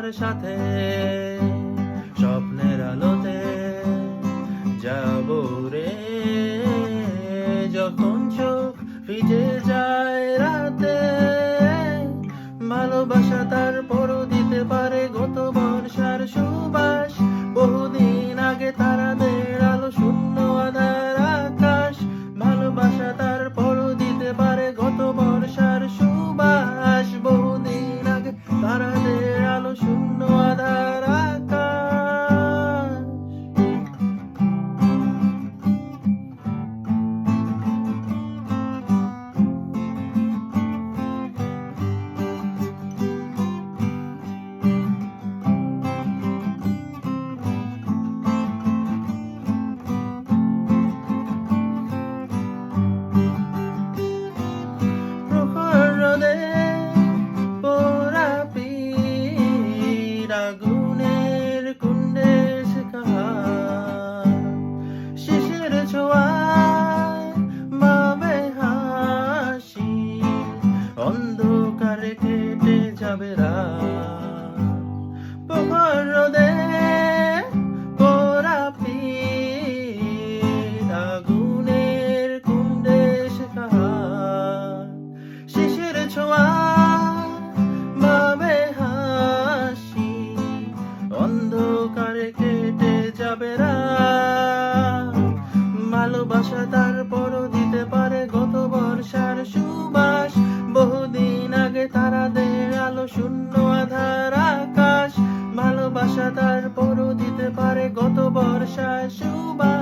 তার সাথে স্বপ্নের আলোতে যাব রে। যখন চোখ ভিজে যায় রাতে, ভালোবাসা তার পরও দিতে পারে গত বর্ষার সুবাস। বহুদিন আগে তারাদের আলো শূন্য আধার আকাশ, ভালোবাসা তার পরও দিতে পারে গত বর্ষার সুবাস। বহুদিন আগে তারাদের আলো শূন্য আধার আকাশ। আগুনের কুণ্ডে শেখা শিশির ছোঁয়ায় বাবে হাসি, অন্ধকারে কেটে যাবে রাত। প্রখর রোদে পোড়া পিঠ, আগুনের কুণ্ডে শেখা শিশির ছোঁয়ায় বাবে হাসি, অন্ধকারে কেটে যাবে রাত। ভালোবাসা তার পরও দিতে পারে গত বর্ষার সুবাস। বহুদিন আগে তারাদের আলো শূন্য আধার আকাশ, ভালোবাসা তার পরও দিতে পারে গত বর্ষার সুবাস।